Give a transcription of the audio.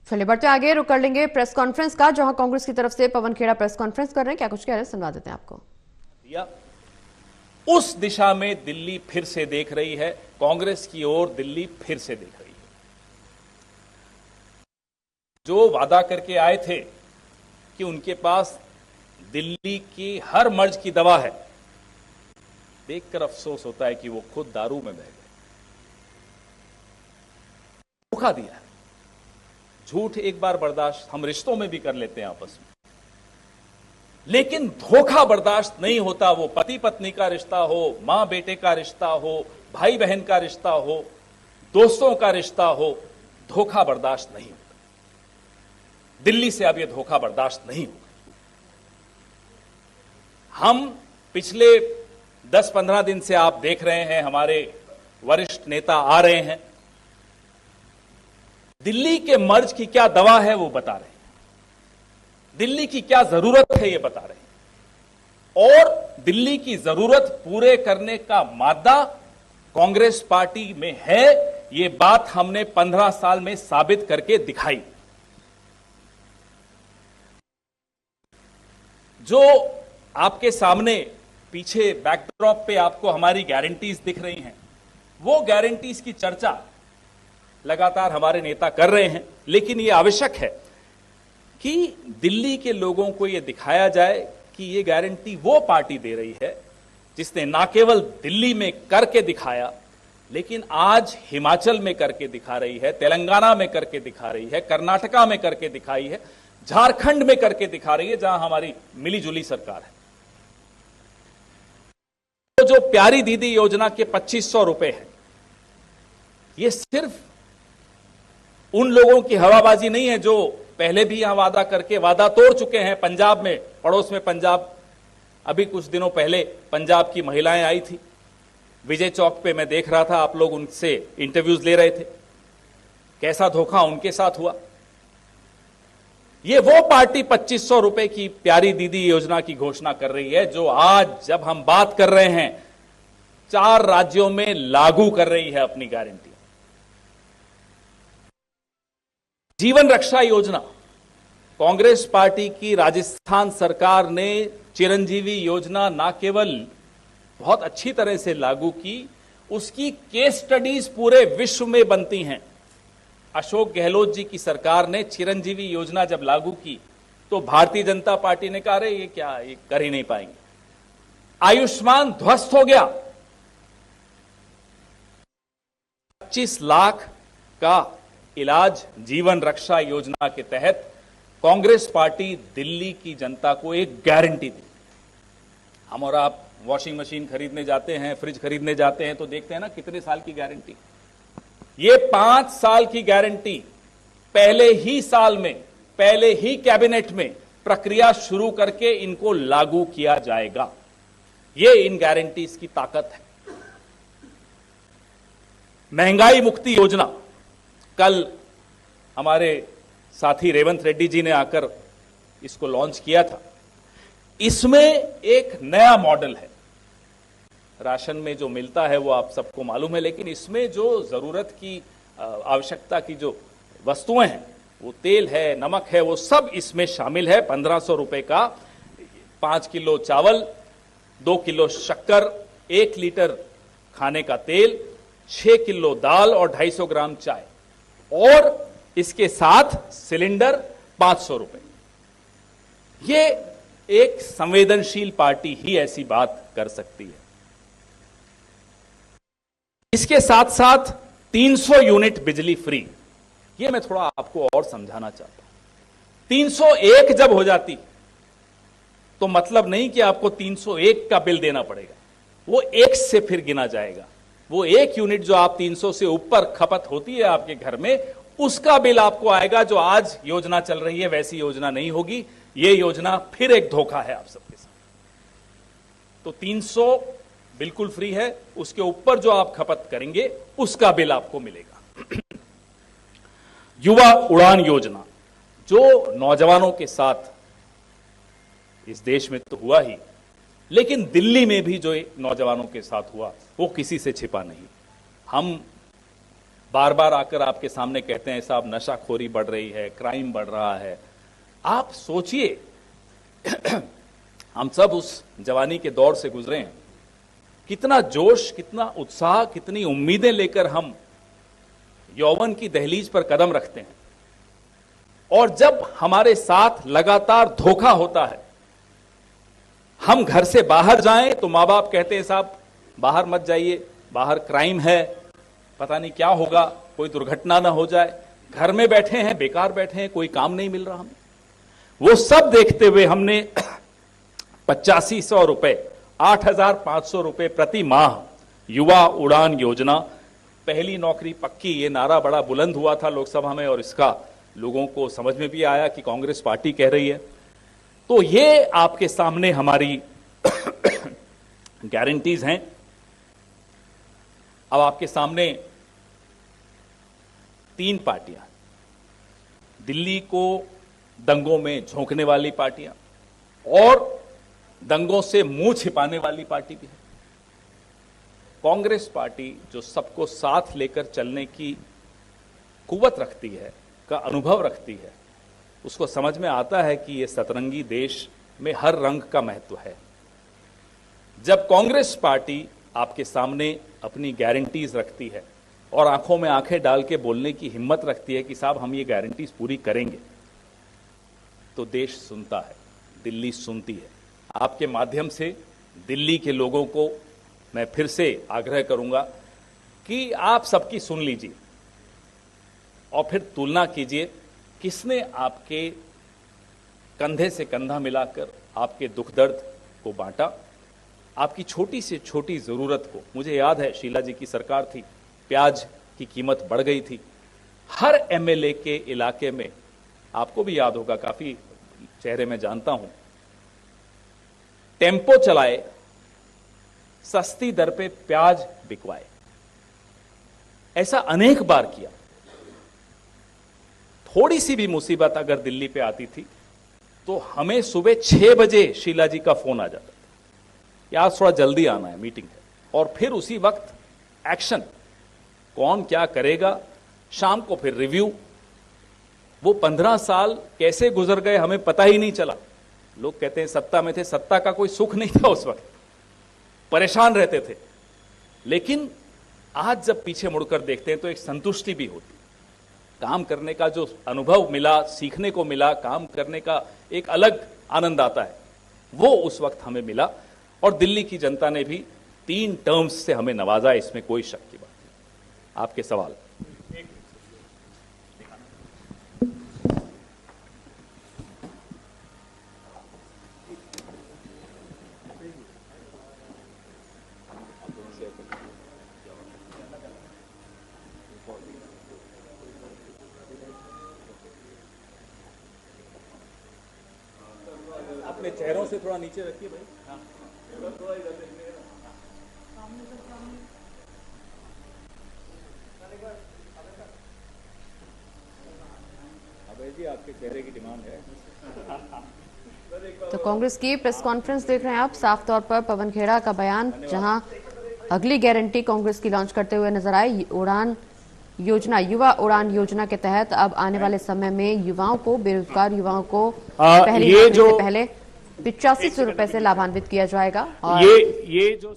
चलिए बढ़ते आगे, रुक कर लेंगे प्रेस कॉन्फ्रेंस का, जहां कांग्रेस की तरफ से पवन खेड़ा प्रेस कॉन्फ्रेंस कर रहे हैं। क्या कुछ कह रहे हैं सुनवा देते हैं आपको। उस दिशा में दिल्ली फिर से देख रही है, कांग्रेस की ओर दिल्ली फिर से देख रही है। जो वादा करके आए थे कि उनके पास दिल्ली की हर मर्ज की दवा है, देखकर अफसोस होता है कि वो खुद दारू में बह गए। धोखा दिया है। झूठ एक बार बर्दाश्त हम रिश्तों में भी कर लेते हैं आपस में, लेकिन धोखा बर्दाश्त नहीं होता। वो पति पत्नी का रिश्ता हो, मां बेटे का रिश्ता हो, भाई बहन का रिश्ता हो, दोस्तों का रिश्ता हो, धोखा बर्दाश्त नहीं होता। दिल्ली से अब यह धोखा बर्दाश्त नहीं होगा। हम पिछले 10-15 दिन से आप देख रहे हैं, हमारे वरिष्ठ नेता आ रहे हैं, दिल्ली के मर्ज की क्या दवा है वो बता रहे हैं, दिल्ली की क्या जरूरत है ये बता रहे हैं, और दिल्ली की जरूरत पूरे करने का मादा कांग्रेस पार्टी में है। ये बात हमने 15 साल में साबित करके दिखाई। जो आपके सामने पीछे बैकड्रॉप पे आपको हमारी गारंटीज दिख रही हैं, वो गारंटीज की चर्चा लगातार हमारे नेता कर रहे हैं, लेकिन यह आवश्यक है कि दिल्ली के लोगों को यह दिखाया जाए कि यह गारंटी वो पार्टी दे रही है जिसने ना केवल दिल्ली में करके दिखाया, लेकिन आज हिमाचल में करके दिखा रही है, तेलंगाना में करके दिखा रही है, कर्नाटका में करके दिखाई है, झारखंड में करके दिखा रही है, जहां हमारी मिलीजुली सरकार है। तो जो प्यारी दीदी योजना के 2500 रुपए हैं, ये सिर्फ उन लोगों की हवाबाजी नहीं है जो पहले भी यहां वादा करके वादा तोड़ चुके हैं। पंजाब में, पड़ोस में पंजाब, अभी कुछ दिनों पहले पंजाब की महिलाएं आई थी, विजय चौक पे मैं देख रहा था, आप लोग उनसे इंटरव्यूज ले रहे थे, कैसा धोखा उनके साथ हुआ। ये वो पार्टी 2500 रुपए की प्यारी दीदी योजना की घोषणा कर रही है, जो आज जब हम बात कर रहे हैं 4 राज्यों में लागू कर रही है अपनी गारंटी। जीवन रक्षा योजना, कांग्रेस पार्टी की राजस्थान सरकार ने चिरंजीवी योजना ना केवल बहुत अच्छी तरह से लागू की, उसकी केस स्टडीज पूरे विश्व में बनती हैं। अशोक गहलोत जी की सरकार ने चिरंजीवी योजना जब लागू की तो भारतीय जनता पार्टी ने कहा, अरे ये क्या, ये कर ही नहीं पाएंगे। आयुष्मान ध्वस्त हो गया। 25 लाख का इलाज जीवन रक्षा योजना के तहत कांग्रेस पार्टी दिल्ली की जनता को एक गारंटी दी। हम और आप वॉशिंग मशीन खरीदने जाते हैं, फ्रिज खरीदने जाते हैं, तो देखते हैं ना कितने साल की गारंटी। ये 5 साल की गारंटी पहले ही साल में, पहले ही कैबिनेट में प्रक्रिया शुरू करके इनको लागू किया जाएगा। ये इन गारंटीज की ताकत है। महंगाई मुक्ति योजना, कल हमारे साथी रेवंत रेड्डी जी ने आकर इसको लॉन्च किया था। इसमें एक नया मॉडल है। राशन में जो मिलता है वो आप सबको मालूम है, लेकिन इसमें जो जरूरत की, आवश्यकता की जो वस्तुएं हैं, वो तेल है, नमक है, वो सब इसमें शामिल है। 1500 रुपए का 5 किलो चावल, 2 किलो शक्कर, 1 लीटर खाने का तेल, 6 किलो दाल और 250 ग्राम चाय, और इसके साथ सिलेंडर 500 रुपए। ये एक संवेदनशील पार्टी ही ऐसी बात कर सकती है। इसके साथ साथ 300 यूनिट बिजली फ्री। ये मैं थोड़ा आपको और समझाना चाहता हूं। 301 जब हो जाती तो मतलब नहीं कि आपको 301 का बिल देना पड़ेगा, वो 1 से फिर गिना जाएगा। वो 1 यूनिट जो आप 300 से ऊपर खपत होती है आपके घर में, उसका बिल आपको आएगा। जो आज योजना चल रही है वैसी योजना नहीं होगी। ये योजना फिर एक धोखा है आप सबके साथ। तो 300 बिल्कुल फ्री है, उसके ऊपर जो आप खपत करेंगे उसका बिल आपको मिलेगा। युवा उड़ान योजना, जो नौजवानों के साथ इस देश में तो हुआ ही, लेकिन दिल्ली में भी जो नौजवानों के साथ हुआ वो किसी से छिपा नहीं। हम बार बार आकर आपके सामने कहते हैं साहब नशाखोरी बढ़ रही है, क्राइम बढ़ रहा है। आप सोचिए हम सब उस जवानी के दौर से गुजरे हैं, कितना जोश, कितना उत्साह, कितनी उम्मीदें लेकर हम यौवन की दहलीज पर कदम रखते हैं, और जब हमारे साथ लगातार धोखा होता है, हम घर से बाहर जाएं तो मां बाप कहते हैं साहब बाहर मत जाइए, बाहर क्राइम है, पता नहीं क्या होगा, कोई दुर्घटना ना हो जाए। घर में बैठे हैं, बेकार बैठे हैं, कोई काम नहीं मिल रहा हमें। वो सब देखते हुए हमने 8500 रुपए, 8500 रुपए प्रति माह युवा उड़ान योजना, पहली नौकरी पक्की, ये नारा बड़ा बुलंद हुआ था लोकसभा में, और इसका लोगों को समझ में भी आया कि कांग्रेस पार्टी कह रही है। तो ये आपके सामने हमारी गारंटीज हैं। अब आपके सामने 3 पार्टियां, दिल्ली को दंगों में झोंकने वाली पार्टियां और दंगों से मुंह छिपाने वाली पार्टी भी है। कांग्रेस पार्टी जो सबको साथ लेकर चलने की कुव्वत रखती है, का अनुभव रखती है, उसको समझ में आता है कि ये सतरंगी देश में हर रंग का महत्व है। जब कांग्रेस पार्टी आपके सामने अपनी गारंटीज रखती है और आंखों में आंखें डाल के बोलने की हिम्मत रखती है कि साहब हम ये गारंटीज पूरी करेंगे, तो देश सुनता है, दिल्ली सुनती है। आपके माध्यम से दिल्ली के लोगों को मैं फिर से आग्रह करूंगा कि आप सबकी सुन लीजिए और फिर तुलना कीजिए किसने आपके कंधे से कंधा मिलाकर आपके दुख दर्द को बांटा, आपकी छोटी से छोटी जरूरत को। मुझे याद है शीला जी की सरकार थी, प्याज की कीमत बढ़ गई थी, हर एमएलए के इलाके में, आपको भी याद होगा, काफी चेहरे में जानता हूं, टेम्पो चलाए, सस्ती दर पे प्याज बिकवाए। ऐसा अनेक बार किया। थोड़ी सी भी मुसीबत अगर दिल्ली पे आती थी तो हमें सुबह 6 बजे शीला जी का फोन आ जाता था, यार थोड़ा जल्दी आना है, मीटिंग है, और फिर उसी वक्त एक्शन, कौन क्या करेगा, शाम को फिर रिव्यू। वो 15 साल कैसे गुजर गए हमें पता ही नहीं चला। लोग कहते हैं सत्ता में थे, सत्ता का कोई सुख नहीं था उस वक्त, परेशान रहते थे। लेकिन आज जब पीछे मुड़कर देखते हैं तो एक संतुष्टि भी होती, काम करने का जो अनुभव मिला, सीखने को मिला, काम करने का एक अलग आनंद आता है, वो उस वक्त हमें मिला। और दिल्ली की जनता ने भी 3 टर्म्स से हमें नवाजा, इसमें कोई शक की बात नहीं। आपके सवाल। अपने चेहरों से थोड़ा नीचे रखिए भाई। हाँ। अभय जी आपके चेहरे की डिमांड है। तो कांग्रेस की प्रेस कॉन्फ्रेंस देख रहे हैं आप, साफ तौर पर पवन खेड़ा का बयान, जहां अगली गारंटी कांग्रेस की लॉन्च करते हुए नजर आए। उड़ान योजना, युवा उड़ान योजना के तहत अब आने वाले समय में युवाओं को, बेरोजगार युवाओं को पहले 8500 रुपए से लाभान्वित किया जाएगा। और ये जो